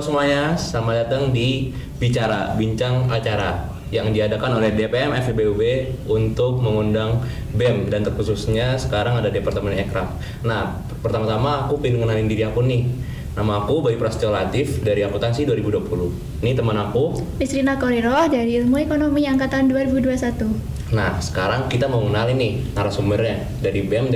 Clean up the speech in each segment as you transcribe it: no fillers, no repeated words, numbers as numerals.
semuanya, selamat datang di Bincang Acara yang diadakan oleh DPM FEBUB untuk mengundang BEM dan terkhususnya sekarang ada Departemen Ekraf. Nah, pertama-tama aku pengen kenalin diri aku nih. Nama aku Bayu Prasetyo Latif dari Akuntansi 2020. Ini teman aku Misrina Koriroh dari Ilmu Ekonomi Angkatan 2021. Nah, sekarang kita mau kenalin nih narasumbernya dari BEM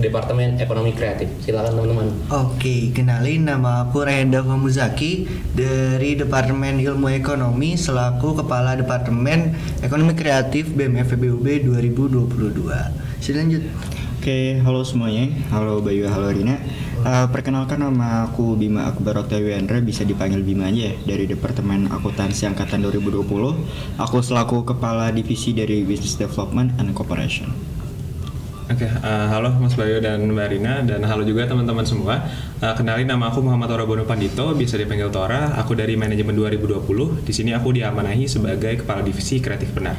Departemen Ekonomi Kreatif. Silakan teman-teman. Oke, kenalin, nama aku Renda Famuzaki dari Departemen Ilmu Ekonomi selaku Kepala Departemen Ekonomi Kreatif BEM FEBUB 2022. Silakan lanjut. Oke, halo semuanya. Halo Bayu, halo Rina. Perkenalkan, nama aku Bima Akbar Oktawiyandra, bisa dipanggil Bima aja ya, dari Departemen Akuntansi Angkatan 2020. Aku selaku Kepala Divisi dari Business Development and Cooperation. Oke, halo Mas Bayu dan Mbak Rina, dan halo juga teman-teman semua. Kenalin, nama aku Muhammad Tora Bono Pandito, bisa dipanggil Tora. Aku dari Manajemen 2020. Di sini aku diamanahi sebagai Kepala Divisi Kreatif Benar.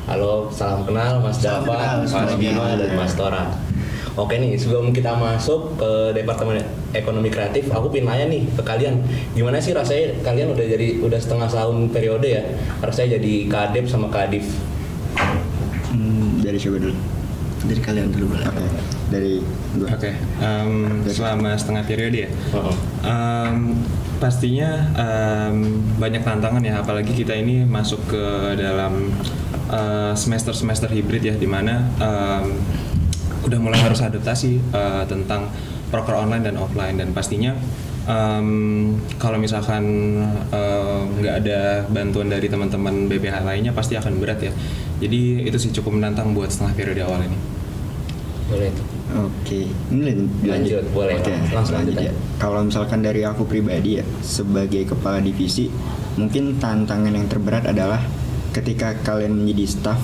Halo, salam kenal Mas Dava, Mas Bima, dan Mas Tora. Oke nih, sebelum kita masuk ke Departemen Ekonomi Kreatif, aku pengen nanya nih ke kalian, gimana sih rasanya kalian udah setengah tahun periode ya, rasanya jadi Kadep sama Kadif? Dari siapa dulu? Dari kalian dulu boleh. Oke, dari dua. Oke, selama setengah periode ya. Uh-uh. Pastinya banyak tantangan ya, apalagi kita ini masuk ke dalam semester hibrid ya, dimana udah mulai harus adaptasi tentang proker online dan offline, dan pastinya kalau misalkan nggak ada bantuan dari teman-teman BPH lainnya pasti akan berat ya. Jadi itu sih cukup menantang buat setengah periode awal ini. Boleh. Oke, ini Lanjut, boleh. Oke, Langsung lanjut ya. aja. Kalau misalkan dari aku pribadi ya, sebagai kepala divisi, mungkin tantangan yang terberat adalah ketika kalian menjadi staff,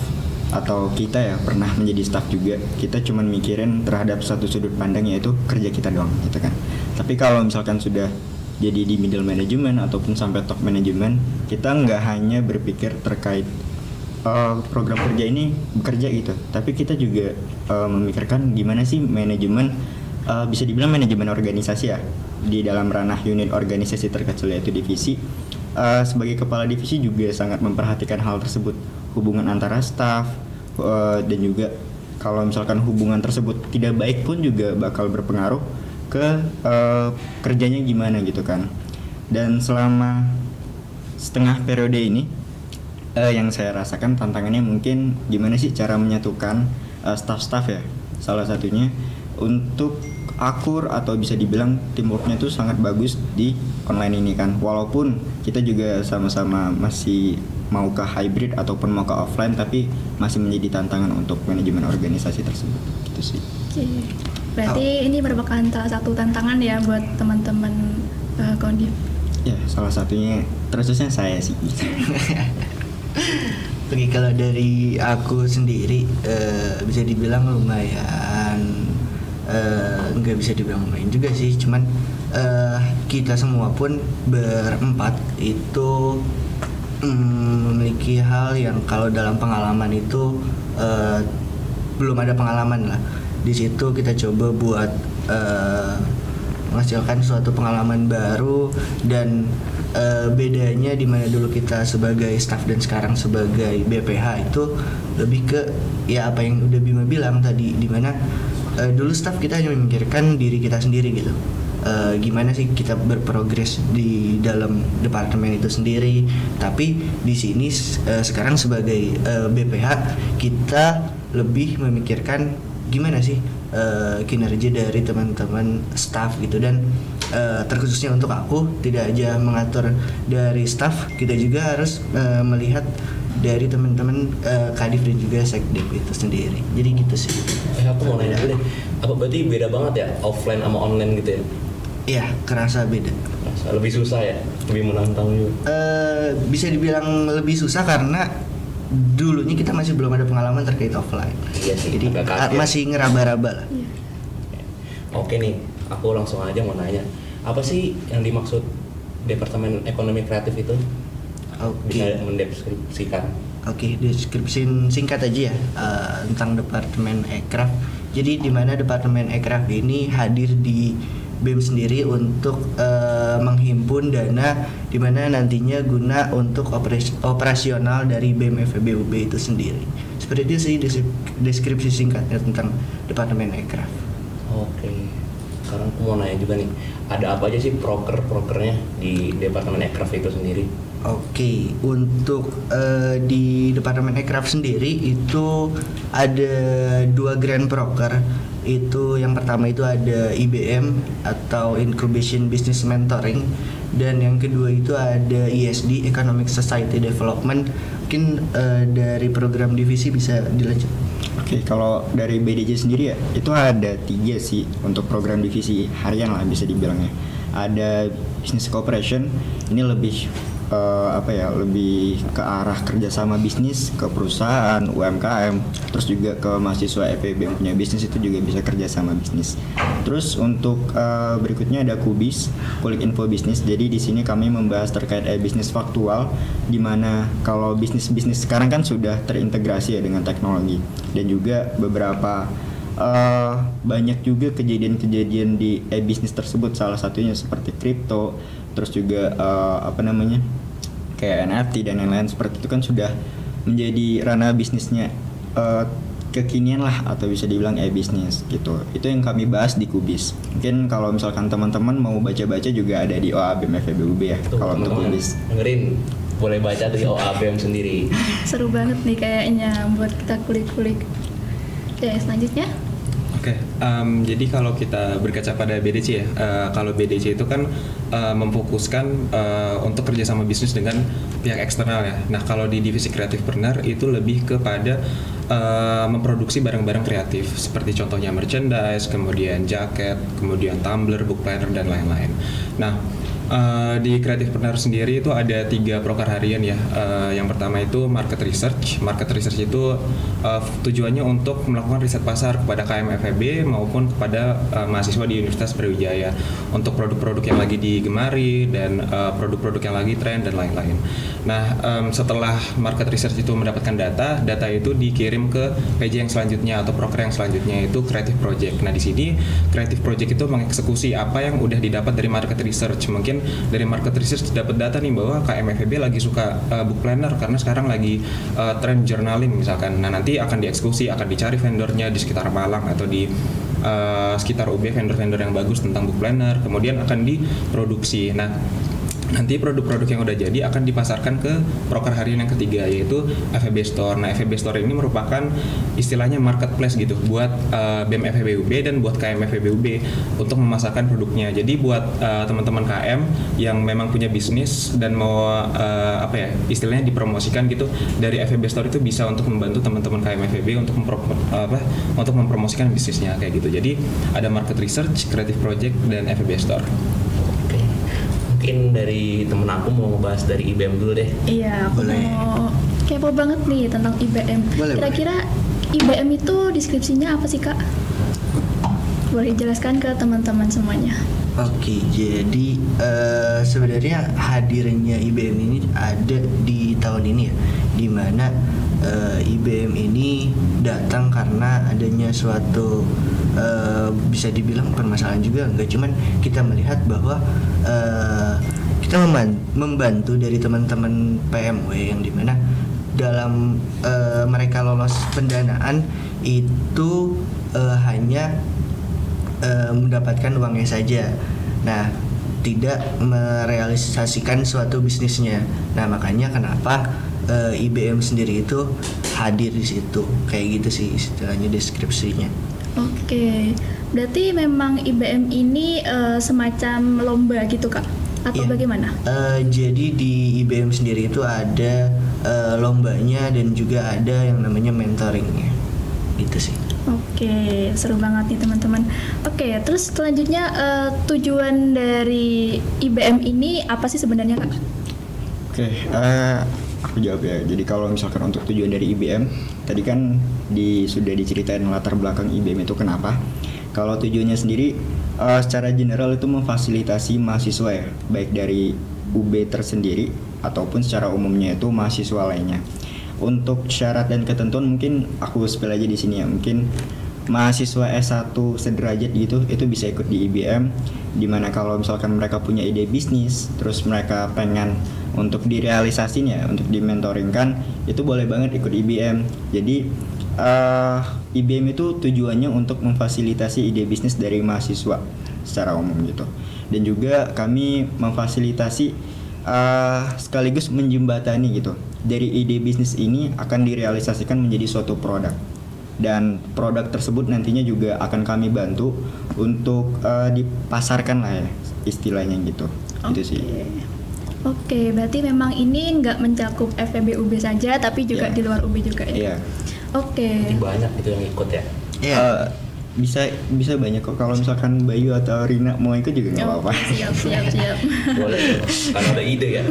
atau kita ya pernah menjadi staff juga, kita cuman mikirin terhadap satu sudut pandang, yaitu kerja kita doang gitu kan. Tapi kalau misalkan sudah jadi di middle management ataupun sampai top management, kita nggak hanya berpikir terkait program kerja ini bekerja gitu, tapi kita juga memikirkan gimana sih manajemen, bisa dibilang manajemen organisasi ya, di dalam ranah unit organisasi terkecil yaitu divisi. Sebagai kepala divisi juga sangat memperhatikan hal tersebut, hubungan antara staff, dan juga kalau misalkan hubungan tersebut tidak baik pun juga bakal berpengaruh ke kerjanya gimana gitu kan. Dan selama setengah periode ini yang saya rasakan tantangannya mungkin gimana sih cara menyatukan staff-staff ya, salah satunya untuk akur atau bisa dibilang teamworknya itu sangat bagus di online ini kan. Walaupun kita juga sama-sama masih mau ke hybrid ataupun mau ke offline, tapi masih menjadi tantangan untuk manajemen organisasi tersebut gitu sih. Oke. Berarti ini merupakan salah satu tantangan ya buat teman-teman Kondif. Ya, salah satunya terusnya saya sih. Oke, kalau dari aku sendiri bisa dibilang lumayan, nggak bisa dibilang lumayan juga sih, cuman kita semua pun berempat itu memiliki hal yang kalau dalam pengalaman itu belum ada pengalaman lah. Di situ kita coba buat menghasilkan suatu pengalaman baru, dan bedanya di mana dulu kita sebagai staff dan sekarang sebagai BPH itu lebih ke ya apa yang udah Bima bilang tadi, di mana dulu staff kita hanya memikirkan diri kita sendiri gitu. Gimana sih kita berprogres di dalam departemen itu sendiri, tapi di sini sekarang sebagai BPH kita lebih memikirkan gimana sih kinerja dari teman-teman staff gitu. Dan terkhususnya untuk aku, tidak aja mengatur dari staff, kita juga harus melihat dari teman-teman Kadif dan juga Sekdep itu sendiri. Jadi gitu sih. Aku mau nanya dulu deh, apa berarti beda banget ya offline sama online gitu ya? Iya, kerasa beda. Lebih susah ya, lebih menantang juga. Bisa dibilang lebih susah karena dulunya kita masih belum ada pengalaman terkait offline. Iya sih, jadi agak kaget. masih ngeraba-raba lah. Iya. Oke nih, aku langsung aja mau nanya, apa sih yang dimaksud Departemen Ekonomi Kreatif itu? Bisa mendeskripsikan? Oke, deskripsi singkat aja ya tentang Departemen Ekraf. Jadi di mana Departemen Ekraf ini hadir di BEM sendiri untuk menghimpun dana di mana nantinya guna untuk operasional dari BEM FEBUB itu sendiri. Seperti itu sih deskripsi singkatnya tentang Departemen Ekraf. Oke. Sekarang aku mau nanya juga nih, ada apa aja sih prokernya di Departemen Ekraf itu sendiri? Oke, untuk di Departemen Ekraf sendiri itu ada 2 grand proker. Itu yang pertama itu ada IBM atau Incubation Business Mentoring, dan yang kedua itu ada ESD Economic Society Development. Mungkin dari program divisi bisa dilanjut. Oke, kalau dari BDJ sendiri ya, itu ada 3 sih untuk program divisi harian lah bisa dibilangnya. Ada Business Cooperation, ini lebih lebih ke arah kerjasama bisnis ke perusahaan, UMKM, terus juga ke mahasiswa FEB yang punya bisnis itu juga bisa kerjasama bisnis. Terus untuk berikutnya ada Kubis, Kulik Info Bisnis. Jadi di sini kami membahas terkait bisnis faktual, di mana kalau bisnis sekarang kan sudah terintegrasi ya dengan teknologi, dan juga beberapa banyak juga kejadian-kejadian di bisnis tersebut, salah satunya seperti kripto, terus juga kayak NFT dan lain-lain seperti itu kan sudah menjadi ranah bisnisnya kekinian lah, atau bisa dibilang bisnis gitu. Itu yang kami bahas di Kubis. Mungkin kalau misalkan teman-teman mau baca-baca juga ada di OABM FEBUB ya. Tuh, kalau untuk teman-teman Kubis dengerin, boleh baca di OABM sendiri. Seru banget nih kayaknya buat kita kulik-kulik. Ya, selanjutnya. Oke, jadi kalau kita berkaca pada BDC ya, kalau BDC itu kan memfokuskan untuk kerjasama bisnis dengan pihak eksternal ya. Nah, kalau di divisi Creativepreneur itu lebih kepada memproduksi barang-barang kreatif, seperti contohnya merchandise, kemudian jaket, kemudian tumbler, book planner, dan lain-lain. Nah, di Creativepreneur sendiri itu ada 3 proker harian ya. Yang pertama itu market research. Market research itu tujuannya untuk melakukan riset pasar kepada KM FEB maupun kepada mahasiswa di Universitas Brawijaya untuk produk-produk yang lagi digemari dan produk-produk yang lagi tren dan lain-lain. Nah, setelah market research itu mendapatkan data itu dikirim ke PJ yang selanjutnya atau proker yang selanjutnya, itu creative project. Nah, di sini creative project itu mengeksekusi apa yang udah didapat dari market research. Mungkin dari market research dapat data nih bahwa KMFEB lagi suka book planner karena sekarang lagi trend journaling misalkan. Nah, nanti akan dieksekusi, akan dicari vendornya di sekitar Malang atau di sekitar UB, vendor-vendor yang bagus tentang book planner, kemudian akan diproduksi. Nah, nanti produk-produk yang udah jadi akan dipasarkan ke proker harian yang ketiga, yaitu FEB Store. Nah, FEB Store ini merupakan istilahnya marketplace gitu buat BEM FEBUB dan buat KM FEBUB untuk memasarkan produknya. Jadi buat teman-teman KM yang memang punya bisnis dan mau istilahnya dipromosikan gitu, dari FEB Store itu bisa untuk membantu teman-teman KM FEB untuk mempromosikan bisnisnya kayak gitu. Jadi ada market research, creative project, dan FEB Store. Mungkin dari temen aku mau ngebahas dari IBM dulu deh. Iya, aku Boleh. mau kepo banget nih tentang IBM. Boleh, Kira-kira IBM itu deskripsinya apa sih, Kak? Boleh jelaskan ke teman-teman semuanya. Oke, jadi sebenarnya hadirnya IBM ini ada di tahun ini ya, di mana IBM ini datang karena adanya suatu bisa dibilang permasalahan juga, enggak, cuman kita melihat bahwa kita membantu dari teman-teman PMW yang dimana dalam mereka lolos pendanaan itu hanya mendapatkan uangnya saja. Nah, tidak merealisasikan suatu bisnisnya. Nah, makanya kenapa IBM sendiri itu hadir di situ. Kayak gitu sih istilahnya deskripsinya. Oke, berarti memang IBM ini semacam lomba gitu, Kak? Atau Iya. bagaimana? Jadi di IBM sendiri itu ada lombanya dan juga ada yang namanya mentoringnya. Gitu sih. Oke, seru banget nih teman-teman. Oke, terus selanjutnya tujuan dari IBM ini apa sih sebenarnya, Kak? Oke, aku jawab ya. Jadi kalau misalkan untuk tujuan dari IBM, tadi kan sudah diceritain latar belakang IBM itu kenapa. Kalau tujuannya sendiri, secara general itu memfasilitasi mahasiswa ya, baik dari UB tersendiri ataupun secara umumnya itu mahasiswa lainnya. Untuk syarat dan ketentuan mungkin aku spill aja di sini ya. Mungkin mahasiswa S1 sederajat gitu itu bisa ikut di IBM, dimana kalau misalkan mereka punya ide bisnis terus mereka pengen untuk direalisasin ya, untuk dimentoringkan, itu boleh banget ikut IBM. Jadi IBM itu tujuannya untuk memfasilitasi ide bisnis dari mahasiswa secara umum gitu. Dan juga kami memfasilitasi sekaligus menjembatani gitu, dari ide bisnis ini akan direalisasikan menjadi suatu produk, dan produk tersebut nantinya juga akan kami bantu untuk dipasarkan lah ya istilahnya gitu. Itu sih. Oke, berarti memang ini nggak mencakup FEB UB saja, tapi juga Iya. di luar UB juga ya. Iya. Oke. Jadi banyak itu yang ikut ya. Iya. Bisa banyak kok, kalau misalkan Bayu atau Rina mau ikut juga nggak apa-apa. Siap. Boleh kan ada ide ya.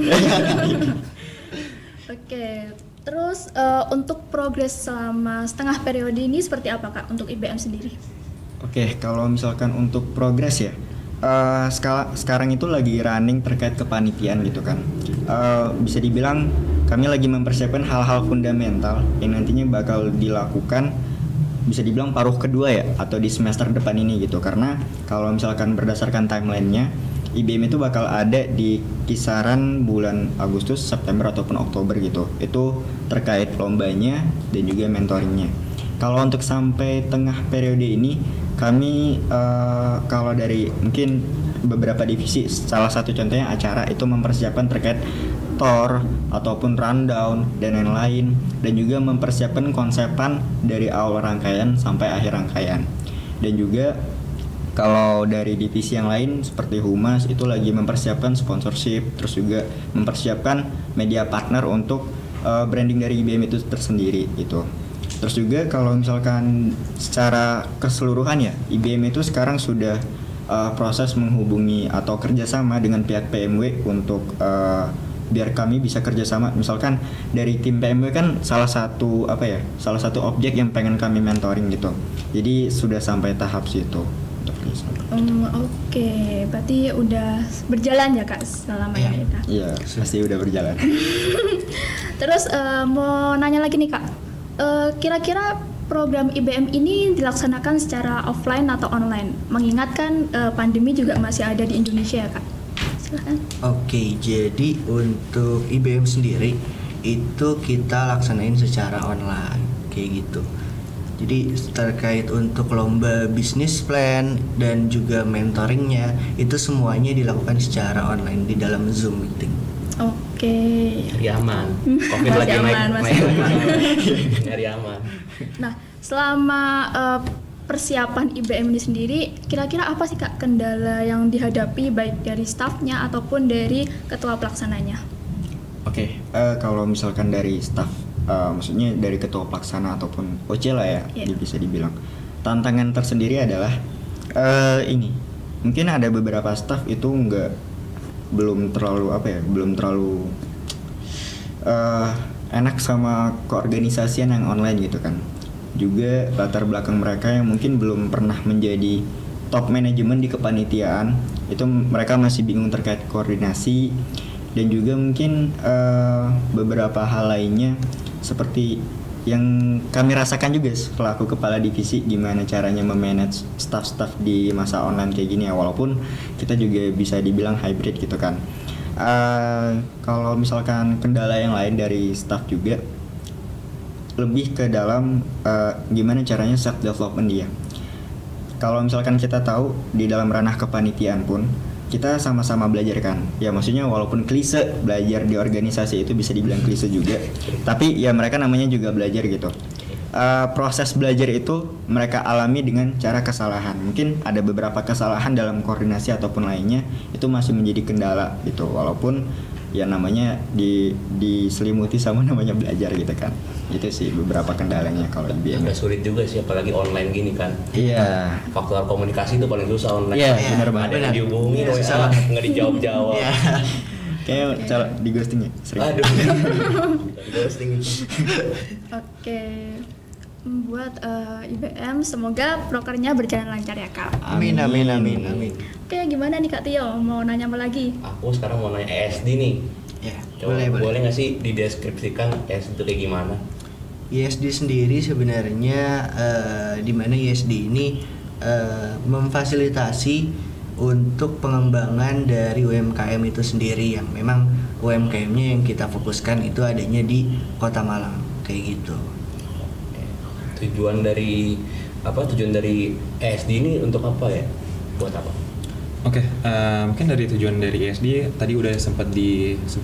Oke. Terus untuk progres selama setengah periode ini seperti apa Kak untuk IBM sendiri? Oke, kalau misalkan untuk progres ya, sekarang itu lagi running terkait kepanitiaan gitu kan. Bisa dibilang kami lagi mempersiapkan hal-hal fundamental yang nantinya bakal dilakukan, bisa dibilang paruh kedua ya, atau di semester depan ini gitu. Karena kalau misalkan berdasarkan timelinenya, IBM itu bakal ada di kisaran bulan Agustus, September ataupun Oktober gitu. Itu terkait lombanya dan juga mentoringnya. Kalau untuk sampai tengah periode ini, kami kalau dari mungkin beberapa divisi, salah satu contohnya acara itu mempersiapkan terkait tour ataupun rundown dan lain-lain, dan juga mempersiapkan konsepan dari awal rangkaian sampai akhir rangkaian. Dan juga kalau dari divisi yang lain seperti Humas itu lagi mempersiapkan sponsorship, terus juga mempersiapkan media partner untuk branding dari IBM itu tersendiri gitu. Terus juga kalau misalkan secara keseluruhan ya, IBM itu sekarang sudah proses menghubungi atau kerjasama dengan pihak PMW untuk biar kami bisa kerjasama. Misalkan dari tim PMW kan salah satu objek yang pengen kami mentoring gitu. Jadi sudah sampai tahap situ. Oke, berarti udah berjalan ya Kak selama ini Kak. Iya, pasti udah berjalan. Terus mau nanya lagi nih Kak, kira-kira program IBM ini dilaksanakan secara offline atau online? Mengingat kan pandemi juga masih ada di Indonesia ya Kak. Silakan. Oke, jadi untuk IBM sendiri itu kita laksanain secara online kayak gitu. Jadi terkait untuk lomba bisnis plan dan juga mentoringnya itu semuanya dilakukan secara online di dalam Zoom meeting. Oke. Nyari aman. Covid Masih lagi aman, naik. masih aman. Nyari aman. Nah, selama persiapan IBM ini sendiri, kira-kira apa sih Kak kendala yang dihadapi baik dari stafnya ataupun dari ketua pelaksananya? Oke, kalau misalkan dari staff, maksudnya dari ketua pelaksana ataupun OC lah ya, Yeah. bisa dibilang tantangan tersendiri adalah ini mungkin ada beberapa staff itu belum terlalu enak sama keorganisasian yang online gitu kan. Juga latar belakang mereka yang mungkin belum pernah menjadi top manajemen di kepanitiaan, itu mereka masih bingung terkait koordinasi. Dan juga mungkin beberapa hal lainnya seperti yang kami rasakan juga selaku kepala divisi, gimana caranya memanage staff-staff di masa online kayak gini ya, walaupun kita juga bisa dibilang hybrid gitu kan. Kalau misalkan kendala yang lain dari staff juga lebih ke dalam gimana caranya self development dia. Kalau misalkan kita tahu di dalam ranah kepanitiaan pun kita sama-sama belajar kan. Ya maksudnya walaupun klise belajar di organisasi itu bisa dibilang klise juga, tapi ya mereka namanya juga belajar gitu. Proses belajar itu mereka alami dengan cara kesalahan. Mungkin ada beberapa kesalahan dalam koordinasi ataupun lainnya, itu masih menjadi kendala gitu. Walaupun ya namanya diselimuti sama namanya belajar gitu kan. Itu sih beberapa kendalanya kalau IBM. Agak sulit juga sih, apalagi online gini kan. Iya. Faktor komunikasi itu paling susah online. Iya, Iya, benar banget. Ada yang dihubungi, Iya, susah banget. nggak dijawab-jawab. Iya. Kayak cara di ghosting ya sering. Aduh. Ghosting itu. Oke. Buat IBM semoga prokernya berjalan lancar ya Kak. Amin. Oke, gimana nih Kak Tio? Mau nanya apa lagi? Aku sekarang mau nanya ESD nih. Ya, Coba boleh. boleh nggak sih dideskripsikan ESD itu kayak gimana? ISD sendiri sebenarnya di mana ISD ini memfasilitasi untuk pengembangan dari UMKM itu sendiri, yang memang UMKM-nya yang kita fokuskan itu adanya di Kota Malang kayak gitu. Tujuan dari ESD ini untuk apa ya? Buat apa? Oke, mungkin dari tujuan dari ESD tadi udah sempat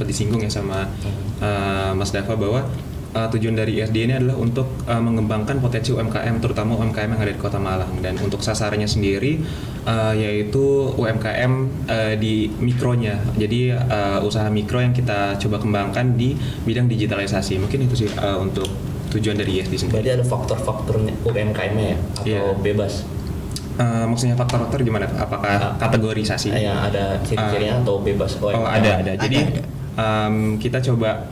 disinggung ya sama Mas Dava bahwa tujuan dari ESD ini adalah untuk mengembangkan potensi UMKM, terutama UMKM yang ada di Kota Malang, dan untuk sasarannya sendiri yaitu UMKM di mikronya. Jadi usaha mikro yang kita coba kembangkan di bidang digitalisasi. Mungkin itu sih untuk tujuan dari ESD sendiri. Berarti ada faktor-faktornya UMKM-nya ya atau Iya. bebas? Maksudnya faktor-faktor gimana? Apakah kategorisasi? Yang ada ciri-cirinya atau bebas? Ada. Jadi Ada. kita coba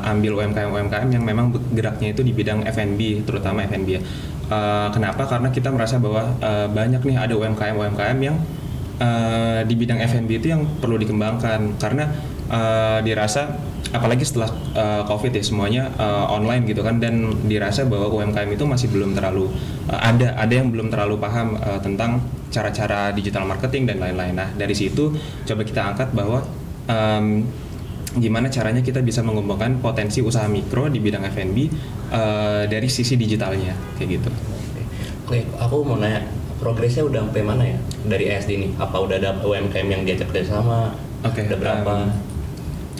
ambil UMKM yang memang geraknya itu di bidang F&B, terutama F&B ya. Kenapa? Karena kita merasa bahwa banyak nih ada UMKM yang di bidang F&B itu yang perlu dikembangkan, karena dirasa apalagi setelah COVID ya semuanya online gitu kan, dan dirasa bahwa UMKM itu masih belum terlalu ada yang belum terlalu paham tentang cara-cara digital marketing dan lain-lain. Nah dari situ coba kita angkat bahwa gimana caranya kita bisa mengembangkan potensi usaha mikro di bidang F&B dari sisi digitalnya kayak gitu. Oke, aku mau nanya, progresnya udah sampai mana ya dari ESD ini? Apa udah ada UMKM yang diajak kerjasama? Oke, Ada berapa?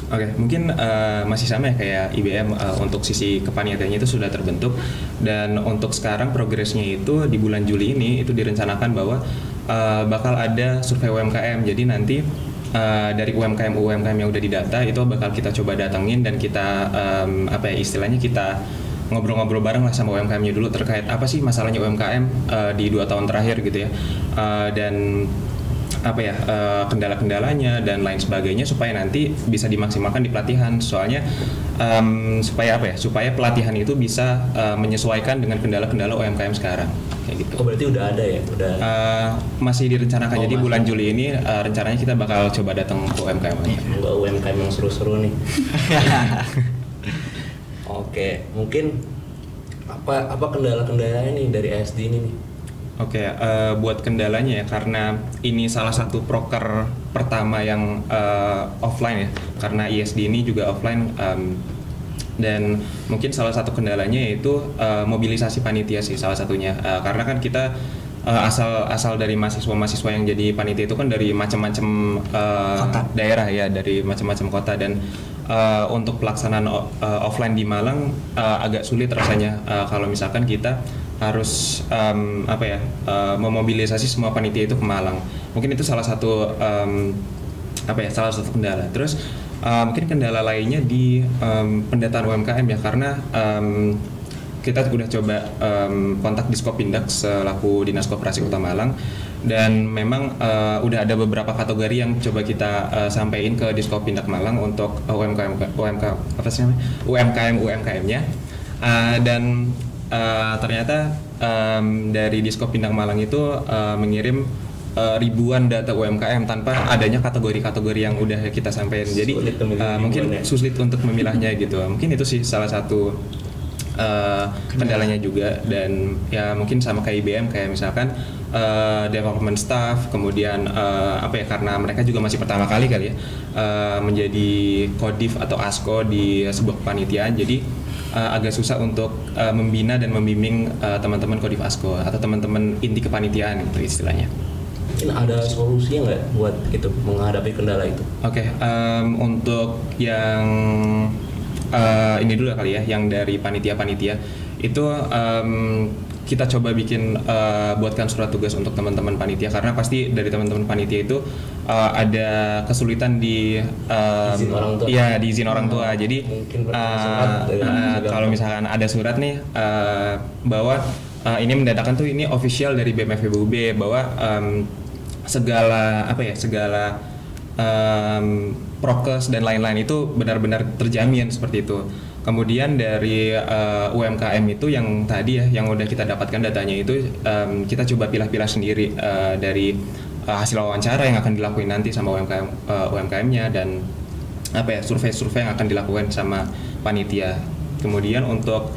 Oke, mungkin masih sama ya kayak IBM, untuk sisi kepanitiaannya itu sudah terbentuk, dan untuk sekarang progresnya itu di bulan Juli ini itu direncanakan bahwa bakal ada survei UMKM. Jadi nanti dari UMKM yang udah didata itu bakal kita coba datengin, dan kita istilahnya kita ngobrol-ngobrol bareng lah sama UMKM-nya dulu terkait apa sih masalahnya UMKM di 2 tahun terakhir gitu ya, dan kendala-kendalanya dan lain sebagainya, supaya nanti bisa dimaksimalkan di pelatihan. Soalnya supaya pelatihan itu bisa menyesuaikan dengan kendala-kendala UMKM sekarang kayak gitu. Oh berarti udah ada ya? Udah. Masih direncanakan. Jadi masih. bulan Juli ini rencananya kita bakal coba datang ke UMKM. Semoga UMKM yang seru-seru nih. Oke, mungkin apa kendala-kendalanya nih dari ESD ini nih? Oke, buat kendalanya ya, karena ini salah satu proker pertama yang offline ya, karena ISD ini juga offline, dan mungkin salah satu kendalanya yaitu mobilisasi panitia sih salah satunya, karena kan kita asal dari mahasiswa yang jadi panitia itu kan dari macam-macam daerah ya, dari macam-macam kota, dan untuk pelaksanaan offline di Malang agak sulit rasanya kalau misalkan kita harus memobilisasi semua panitia itu ke Malang. Mungkin itu salah satu salah satu kendala. Terus mungkin kendala lainnya di pendataan UMKM ya, karena kita udah coba kontak Diskopindak selaku Dinas Koperasi Kota Malang, dan memang udah ada beberapa kategori yang coba kita sampaikan ke Diskopindak Malang untuk UMKM-nya, dan ternyata dari Diskopindak Malang itu mengirim ribuan data UMKM tanpa adanya kategori-kategori yang udah kita sampaikan. Jadi mungkin sulit untuk memilahnya gitu. Mungkin itu sih salah satu kendalanya juga, dan ya mungkin sama kayak IBM, kayak misalkan development staff, kemudian karena mereka juga masih pertama kali ya menjadi Kodif atau ASKO di sebuah kepanitiaan, jadi agak susah untuk membina dan membimbing teman-teman Kodif ASKO atau teman-teman inti kepanitiaan itu istilahnya. Mungkin ada solusinya nggak buat itu menghadapi kendala itu? Oke, untuk yang ini dulu kali ya, yang dari panitia-panitia itu kita coba buatkan surat tugas untuk teman-teman panitia, karena pasti dari teman-teman panitia itu ada kesulitan di izin orang tua. Iya, di izin orang tua. Jadi kalau misalkan ada surat nih bahwa ini mendatakan tuh ini official dari BEM FEBUB bahwa segala prokes dan lain-lain itu benar-benar terjamin seperti itu. Kemudian dari UMKM itu yang tadi ya, yang udah kita dapatkan datanya itu, kita coba pilah-pilah sendiri dari hasil wawancara yang akan dilakuin nanti sama UMKM-nya, dan survei-survei yang akan dilakukan sama panitia. Kemudian untuk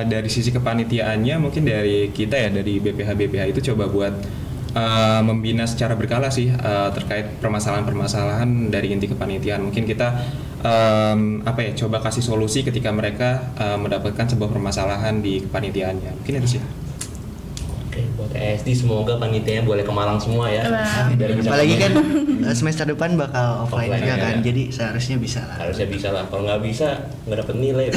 dari sisi kepanitiaannya mungkin dari kita ya, dari BPH itu coba buat membina secara berkala sih terkait permasalahan-permasalahan dari inti kepanitiaan. Mungkin kita coba kasih solusi ketika mereka mendapatkan sebuah permasalahan di kepanitiaannya. Mungkin itu sih. Oke, buat ESD semoga panitianya boleh ke Malang semua ya. Biar bisa Apalagi kan komen. semester depan bakal offline Offline juga ya. kan, jadi seharusnya bisa lah. Harusnya bisa lah. Kalau nggak bisa nggak dapet nilai.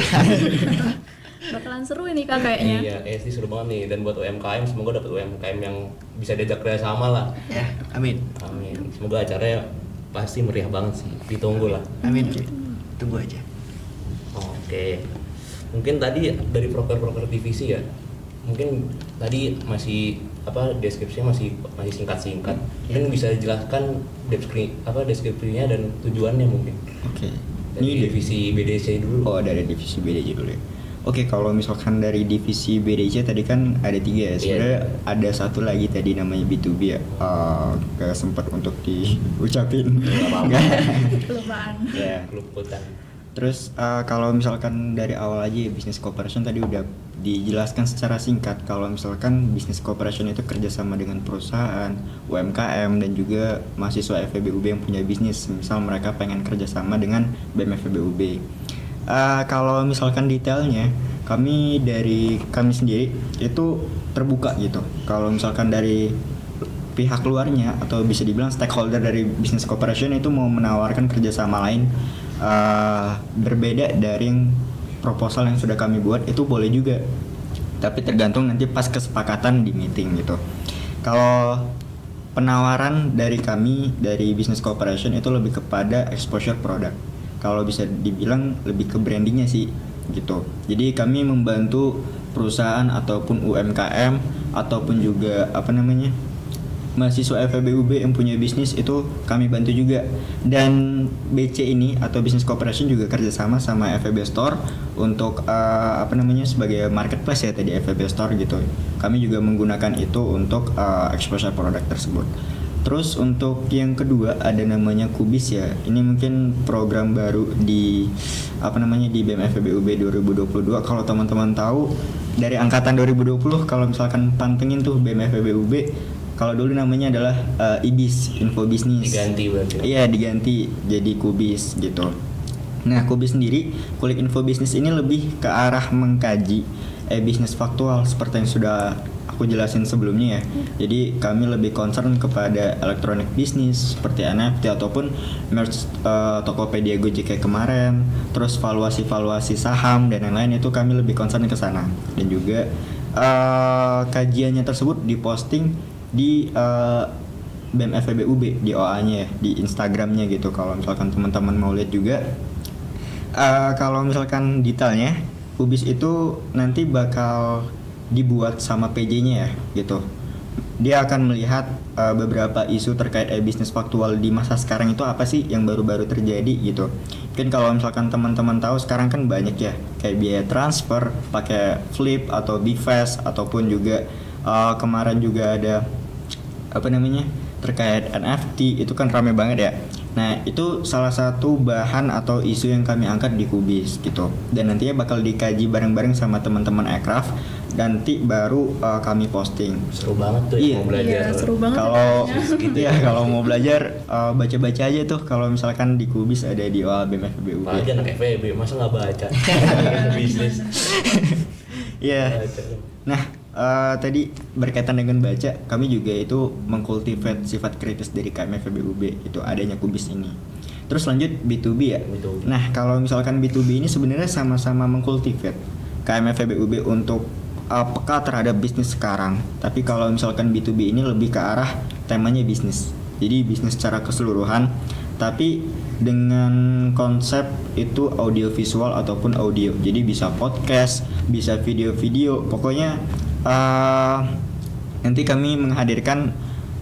Bakalan seru ini Kak kayaknya. Iya, ESD seru banget nih. Dan buat UMKM semoga dapat UMKM yang bisa diajak kerjasama lah. Ya, amin. Amin. Semoga acaranya pasti meriah banget sih. Ditunggu lah. Amin. Tunggu aja. Oke. Mungkin tadi dari proker-proker divisi ya. Mungkin tadi masih deskripsinya masih singkat-singkat. Mungkin bisa dijelaskan deskripsinya dan tujuannya mungkin. Oke. Dari divisi BDC dulu. Oh, dari divisi BDC dulu ya. Oke, kalau misalkan dari divisi BDC tadi kan ada 3 ya. Sebenarnya ada satu lagi tadi namanya B2B ya. Gak sempat untuk diucapin. Kelupaan. Ya. Keluputan. Terus kalau misalkan dari awal aja business cooperation tadi udah dijelaskan secara singkat. Kalau misalkan business cooperation itu kerjasama dengan perusahaan, UMKM dan juga mahasiswa FEBUB yang punya bisnis. Misal mereka pengen kerjasama dengan BEM FEBUB. Kalau misalkan detailnya, kami sendiri itu terbuka gitu. Kalau misalkan dari pihak luarnya atau bisa dibilang stakeholder dari business cooperation itu mau menawarkan kerjasama lain berbeda dari yang proposal yang sudah kami buat, itu boleh juga, tapi tergantung nanti pas kesepakatan di meeting gitu. Kalau penawaran dari kami dari business cooperation itu lebih kepada exposure product, kalau bisa dibilang lebih ke brandingnya sih gitu. Jadi kami membantu perusahaan ataupun UMKM ataupun juga mahasiswa FEBUB yang punya bisnis itu kami bantu juga. Dan BC ini atau Business Cooperation juga kerjasama sama FEB Store untuk sebagai marketplace ya tadi FEB Store gitu. Kami juga menggunakan itu untuk exposure produk tersebut. Terus untuk yang kedua ada namanya Kubis ya. Ini mungkin program baru di di BEM FEBUB 2022. Kalau teman-teman tahu dari angkatan 2020 kalau misalkan pantengin tuh BEM FEBUB, kalau dulu namanya adalah IBIS, Info Bisnis. Diganti berarti. Iya, diganti jadi Kubis gitu. Nah, Kubis sendiri, kulik Info Bisnis ini lebih ke arah mengkaji bisnis faktual seperti yang sudah aku jelasin sebelumnya ya. Jadi kami lebih concern kepada electronic bisnis seperti NFT ataupun merge Tokopedia Gojek kayak kemarin, terus valuasi saham dan lain-lain, itu kami lebih concern ke sana. Dan juga kajiannya tersebut diposting di BEM FEBUB di OA-nya ya, di Instagramnya gitu. Kalau misalkan teman-teman mau lihat juga, kalau misalkan detailnya, Kubis itu nanti bakal dibuat sama PJ-nya ya gitu. Dia akan melihat beberapa isu terkait bisnis faktual di masa sekarang itu apa sih yang baru-baru terjadi gitu. Mungkin kalau misalkan teman-teman tahu sekarang kan banyak ya kayak biaya transfer pakai Flip atau Bifast, ataupun juga kemarin juga ada terkait NFT, itu kan rame banget ya. Nah, itu salah satu bahan atau isu yang kami angkat di Kubis gitu. Dan nantinya bakal dikaji bareng-bareng sama teman-teman Aircraft, dan nanti baru kami posting. Seru banget tuh Iya. mau belajar. Iya, seru banget. Kalau Gitu ya kalau mau belajar baca-baca aja tuh. Kalau misalkan di Kubis ada di OA BEM FEBUB. Aja anak FEB, masa nggak baca? Bisnis. Iya. Baca. Nah, tadi berkaitan dengan baca, kami juga itu mengkultivate sifat kritis dari KM FEBUB, itu adanya Kubis ini. Terus lanjut B2B ya. B2B. Nah, kalau misalkan B2B ini sebenarnya sama-sama mengkultivate KM FEBUB untuk peka terhadap bisnis sekarang. Tapi kalau misalkan B2B ini lebih ke arah temanya bisnis. Jadi bisnis secara keseluruhan, tapi dengan konsep itu audio visual ataupun audio. Jadi bisa podcast, bisa video-video. Pokoknya nanti kami menghadirkan,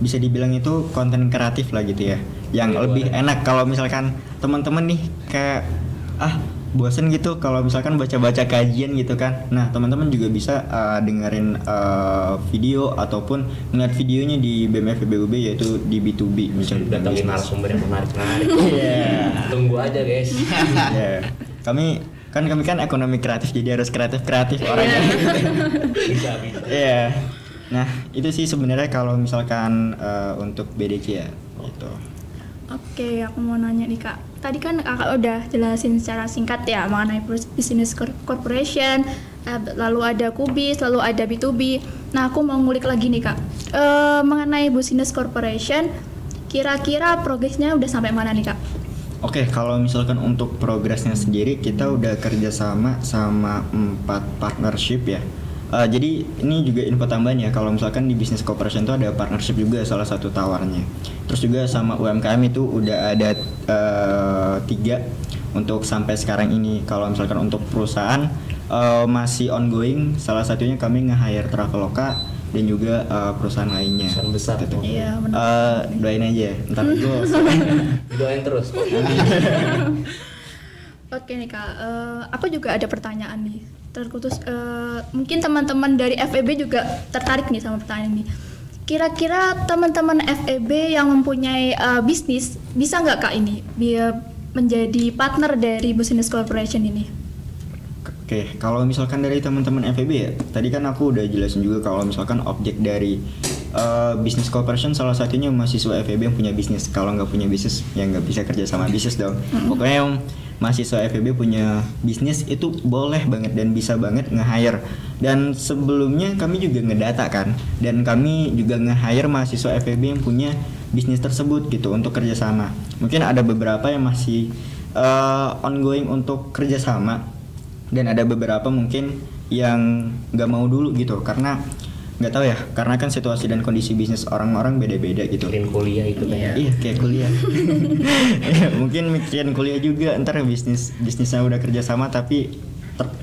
bisa dibilang itu konten kreatif lah gitu ya, yang lebih enak. Kalau misalkan teman-teman nih kayak bosen gitu kalau misalkan baca-baca kajian gitu kan, nah teman-teman juga bisa dengerin video ataupun ngeliat videonya di BEM FEBUB, yaitu di B2B misalnya. Datangin narasumber yang menarik. Iya. Tunggu aja guys. Ya, kami Kan kami kan ekonomi kreatif jadi harus kreatif orangnya. Bisa. Iya. Nah, itu sih sebenarnya kalau misalkan untuk BDC ya gitu. Oke, aku mau nanya nih Kak. Tadi kan Kakak udah jelasin secara singkat ya mengenai business corporation, lalu ada Kubis, lalu ada B2B. Nah, aku mau ngulik lagi nih Kak. Mengenai business corporation, kira-kira progresnya udah sampai mana nih Kak? Oke, kalau misalkan untuk progresnya sendiri kita udah kerjasama sama 4 partnership ya. Jadi ini juga info tambahan ya, kalau misalkan di business corporation itu ada partnership juga salah satu tawarnya. Terus juga sama UMKM itu udah ada 3 untuk sampai sekarang ini. Kalau misalkan untuk perusahaan masih ongoing, salah satunya kami nge-hire Traveloka dan juga perusahaan lainnya. Perusahaan besar gitu. tuh. Iya, benar. Doain aja, ntar gue Doain terus. Oke nih Kak, aku juga ada pertanyaan nih. Terkutus, mungkin teman-teman dari FEB juga tertarik nih sama pertanyaan ini. Kira-kira teman-teman FEB yang mempunyai bisnis bisa nggak Kak ini biar menjadi partner dari business corporation ini? Oke, kalau misalkan dari teman-teman FEB ya, tadi kan aku udah jelasin juga kalau misalkan objek dari business corporation salah satunya mahasiswa FEB yang punya bisnis. Kalau nggak punya bisnis, ya nggak bisa kerja sama bisnis dong. Pokoknya yang mahasiswa FEB punya bisnis itu boleh banget dan bisa banget nge-hire. Dan sebelumnya kami juga ngedata kan, dan kami juga nge-hire mahasiswa FEB yang punya bisnis tersebut gitu untuk kerjasama. Mungkin ada beberapa yang masih ongoing untuk kerjasama, dan ada beberapa mungkin yang nggak mau dulu gitu karena nggak tahu ya, karena kan situasi dan kondisi bisnis orang-orang beda-beda gitu. Mikirin kuliah itu kayak. Iya, kayak kuliah. Iya, mungkin mikirin kuliah juga, ntar bisnisnya udah kerjasama tapi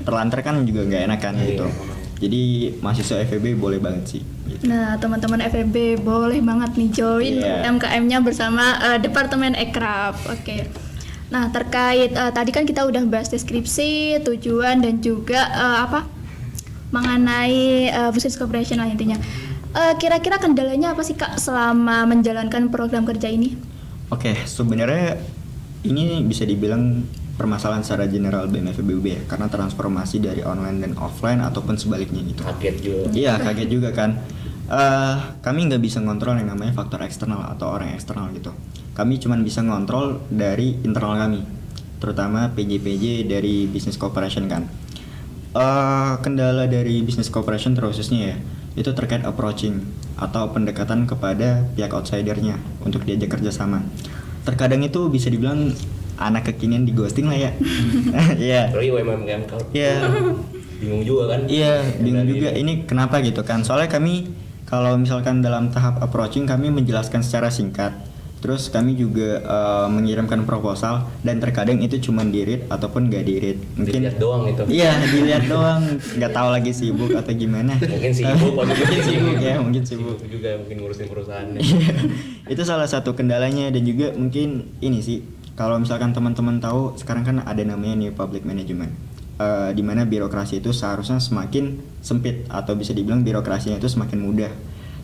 terlantar kan juga nggak enak kan gitu. Jadi mahasiswa FEB boleh banget sih. Gitu. Nah, teman-teman FEB boleh banget nih join MKM-nya bersama Departemen Ekraf. Oke. Nah, terkait tadi kan kita udah bahas deskripsi, tujuan dan juga mengenai business corporation lah intinya. Kira-kira kendalanya apa sih Kak selama menjalankan program kerja ini? Oke, sebenarnya ini bisa dibilang permasalahan secara general BMFBUB ya, karena transformasi dari online dan offline ataupun sebaliknya gitu. Kaget juga. Iya, kaget juga kan. Kami nggak bisa ngontrol yang namanya faktor eksternal atau orang eksternal gitu. Kami cuma bisa ngontrol dari internal kami, terutama PJ dari business corporation kan. Kendala dari business corporation terkhususnya ya, itu terkait approaching atau pendekatan kepada pihak outsidernya untuk diajak kerjasama. Terkadang itu bisa dibilang anak kekinian di ghosting lah ya. Iya. Tapi UMKM kau. Iya. Bingung juga kan? Iya, bingung juga ini kenapa gitu kan. Soalnya kami kalau misalkan dalam tahap approaching kami menjelaskan secara singkat. Terus kami juga mengirimkan proposal dan terkadang itu cuma di-read ataupun nggak di-read. Mungkin Dilihat doang itu. Iya, dilihat doang, nggak tahu lagi sibuk atau gimana. Mungkin sibuk, mungkin sibuk ya, mungkin sibuk. Sibuk juga mungkin ngurusin perusahaannya. Itu salah satu kendalanya, dan juga mungkin ini sih, kalau misalkan teman-teman tahu sekarang kan ada namanya new public management, di mana birokrasi itu seharusnya semakin sempit atau bisa dibilang birokrasinya itu semakin mudah.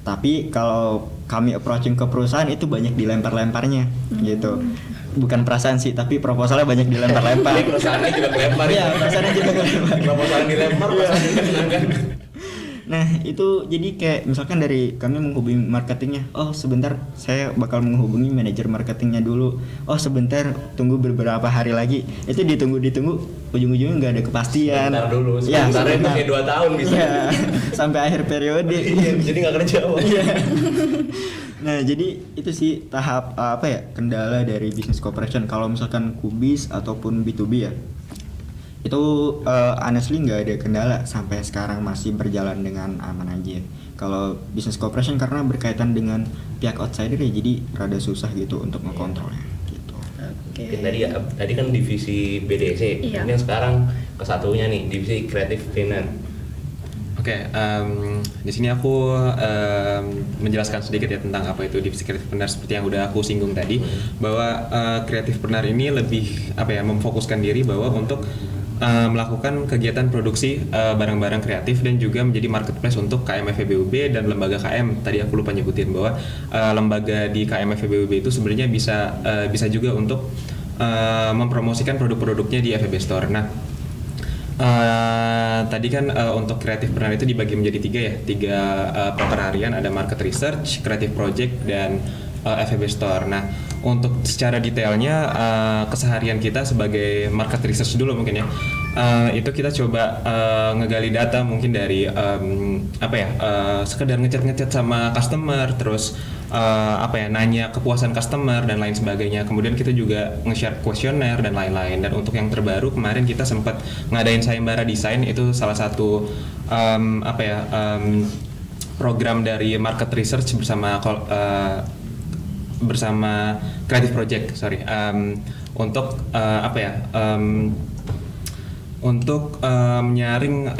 Tapi kalau kami approaching ke perusahaan itu banyak dilempar-lemparnya gitu. Bukan perasaan sih, tapi proposalnya banyak dilempar-lempar. Jadi perusahaannya juga kelempar. Iya, perusahaannya juga kelempar. Proposal dilempar, perusahaannya dikenangkan. Nah itu jadi kayak misalkan dari kami menghubungi marketingnya, oh sebentar saya bakal menghubungi manajer marketingnya dulu, oh sebentar tunggu beberapa hari lagi, itu ditunggu ujung-ujungnya nggak ada kepastian. Sebentar dulu, Ya, sebentar itu kayak 2 tahun bisa. Iya, sampai akhir periode. Iya, jadi nggak kerja. Iya. Nah jadi itu sih tahap kendala dari business corporation. Kalau misalkan Kubis ataupun B2B ya, itu honestly nggak ada kendala, sampai sekarang masih berjalan dengan aman aja. Kalau business corporation karena berkaitan dengan pihak outsider ya, jadi rada susah gitu untuk ngekontrolnya gitu. Oke. Tadi kan divisi BDC, Iya. ini sekarang kesatunya nih divisi Creative Finance. Oke, di sini aku menjelaskan sedikit ya tentang apa itu divisi kreatifpreneur seperti yang udah aku singgung tadi, bahwa kreatifpreneur ini lebih memfokuskan diri bahwa untuk melakukan kegiatan produksi barang-barang kreatif dan juga menjadi marketplace untuk KM FEBUB dan lembaga KM. Tadi aku lupa nyebutin bahwa lembaga di KM FEBUB itu sebenarnya bisa juga untuk mempromosikan produk-produknya di FEB Store. Nah, Tadi kan untuk kreatifpreneur itu dibagi menjadi tiga proker harian, ada market research, creative project, dan FEB Store. Nah, untuk secara detailnya keseharian kita sebagai market research dulu mungkin ya, itu kita coba ngegali data mungkin dari sekedar ngechat sama customer, terus nanya kepuasan customer dan lain sebagainya. Kemudian kita juga nge-share kuesioner dan lain-lain. Dan untuk yang terbaru kemarin kita sempat ngadain sayembara desain, itu salah satu program dari market research bersama Creative Project, untuk untuk menyaring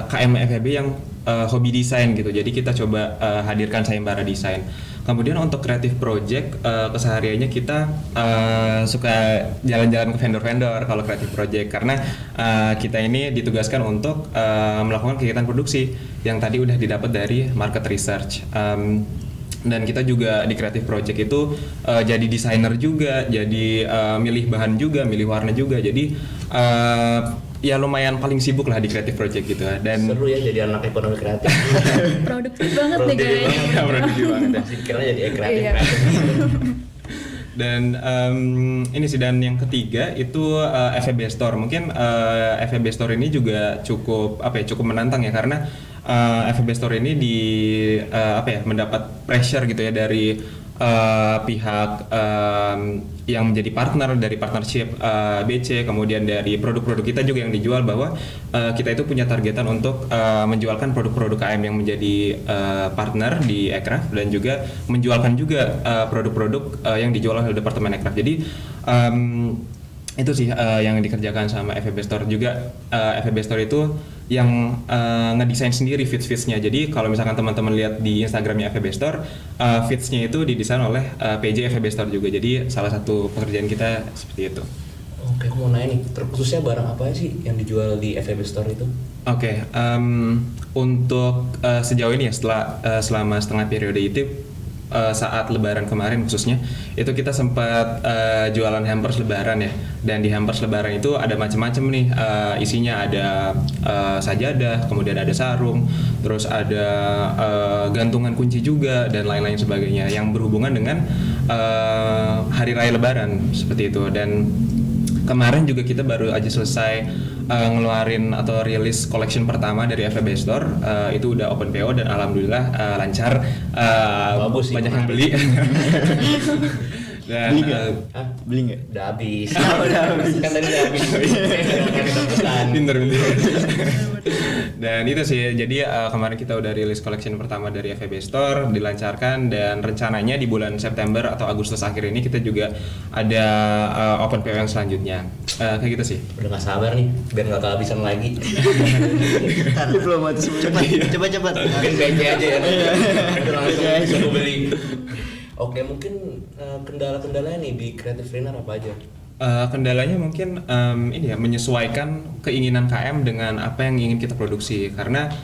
KM FEB yang hobi desain gitu. Jadi kita coba hadirkan sayembara desain. Kemudian untuk Creative Project kesehariannya kita suka jalan-jalan ke vendor-vendor kalau Creative Project, karena kita ini ditugaskan untuk melakukan kegiatan produksi yang tadi udah didapat dari market research. Dan kita juga di Creative Project itu jadi desainer juga, jadi milih bahan juga, milih warna juga. Jadi ya lumayan paling sibuk lah di Creative Project gitu. Dan seru ya jadi anak ekonomi kreatif. Produktif banget nih guys. produktif banget ya. Pikirannya jadi kreatif. Iya. Dan ini sih, dan yang ketiga itu FEB Store. Mungkin FEB Store ini juga cukup menantang ya, karena FEB Store ini mendapat pressure gitu ya dari pihak yang menjadi partner dari partnership BC, kemudian dari produk-produk kita juga yang dijual, bahwa kita itu punya targetan untuk menjualkan produk-produk KM yang menjadi partner di Aircraft, dan juga menjualkan juga produk-produk yang dijual oleh Departemen Aircraft. Jadi itu sih yang dikerjakan sama FEB Store juga. FEB Store itu yang ngedesain sendiri feeds-feedsnya. Jadi kalau misalkan teman-teman lihat di Instagramnya FEB Store, feeds-nya itu didesain oleh PJ FEB Store juga. Jadi salah satu pekerjaan kita seperti itu. Oke, aku mau nanya nih, terkhususnya barang apa sih yang dijual di FEB Store itu? Oke, untuk sejauh ini ya, selama setengah periode itu, saat Lebaran kemarin khususnya, itu kita sempat jualan hampers Lebaran ya. Dan di hampers Lebaran itu ada macam-macam nih isinya, ada sajadah, kemudian ada sarung, terus ada gantungan kunci juga, dan lain-lain sebagainya yang berhubungan dengan hari raya Lebaran seperti itu. Dan kemarin juga kita baru aja selesai ngeluarin atau rilis collection pertama dari FEB Store. Itu udah open PO dan alhamdulillah lancar, Bagus sih, banyak yang beli. Dan Beli nggak? Udah habis. Kan tadi udah habis. Pinter. Dan itu sih, jadi kemarin kita udah rilis collection pertama dari FEB Store, dilancarkan, dan rencananya di bulan September atau Agustus akhir ini kita juga ada open PO yang selanjutnya. Kayak gitu sih. Udah gak sabar nih, biar gak kehabisan lagi. Diplomatis cepat. Mungkin BC aja ya. Itu langsung aku beli. Oke, mungkin kendala-kendalanya nih di kreatifpreneur apa aja? Kendalanya mungkin ini ya, menyesuaikan keinginan KM dengan apa yang ingin kita produksi, karena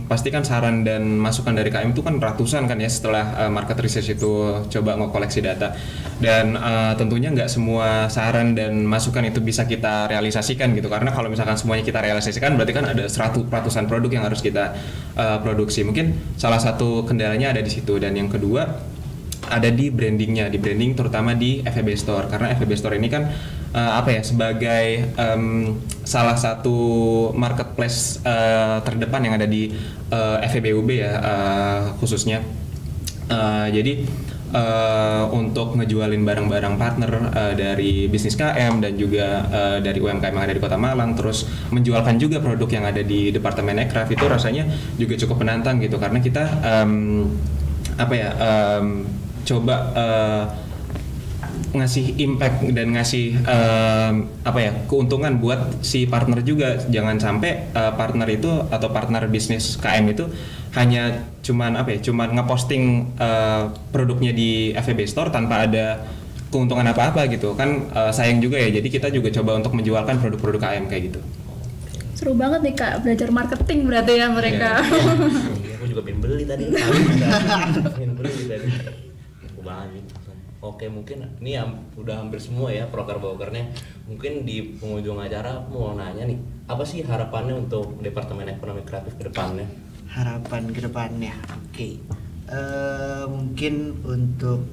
pasti kan saran dan masukan dari KM itu kan ratusan kan ya, setelah market research itu coba ngekoleksi data, dan tentunya nggak semua saran dan masukan itu bisa kita realisasikan gitu, karena kalau misalkan semuanya kita realisasikan berarti kan ada ratusan produk yang harus kita produksi. Mungkin salah satu kendalanya ada di situ. Dan yang kedua ada di branding terutama di FEB Store, karena FEB Store ini kan sebagai salah satu marketplace terdepan yang ada di FEBUB ya, khususnya. Jadi untuk ngejualin barang-barang partner dari bisnis KM dan juga dari UMKM yang ada di Kota Malang, terus menjualkan juga produk yang ada di Departemen Aircraft, itu rasanya juga cukup menantang gitu, karena kita coba ngasih impact dan ngasih keuntungan buat si partner juga. Jangan sampai partner itu atau partner bisnis KM itu hanya cuman ngeposting produknya di FEB Store tanpa ada keuntungan apa-apa gitu kan, sayang juga ya. Jadi kita juga coba untuk menjualkan produk-produk KM kayak gitu. Seru banget nih Kak, belajar marketing berarti ya mereka. Aku juga pengen beli tadi. Pengen beli tadi. Aku banget. Oke, mungkin ini udah hampir semua ya proker-prokernya. Mungkin di penghujung acara aku mau nanya nih, apa sih harapannya untuk Departemen Ekonomi Kreatif ke depannya? Harapan ke depannya, oke. Mungkin untuk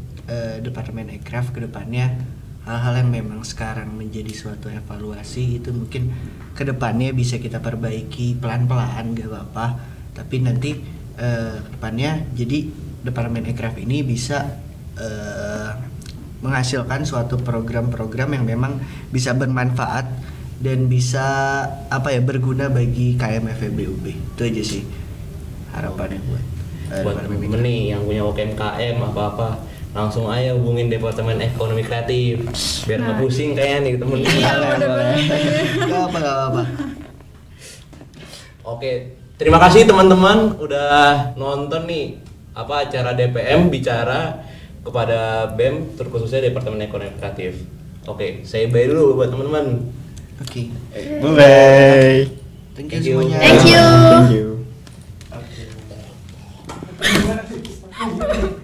Departemen Ekraf ke depannya, hal-hal yang memang sekarang menjadi suatu evaluasi itu mungkin ke depannya bisa kita perbaiki pelan-pelan, gak apa-apa. Tapi nanti ke depannya jadi Departemen Ekraf ini bisa menghasilkan suatu program-program yang memang bisa bermanfaat dan bisa berguna bagi KM FEBUB. Itu aja sih harapannya buat temen-temen nih yang punya UMKM apa-apa, langsung aja hubungin Departemen Ekonomi Kreatif biar nggak pusing kayaknya nih temen. Gak apa. Oke, terima kasih teman-teman udah nonton nih acara DPM bicara kepada BEM terkhususnya Departemen Ekonomi Kreatif. Oke, saya bye dulu buat teman-teman. Oke. Bye. Thank Thank you you. semuanya. Thank you. Thank you. Oke.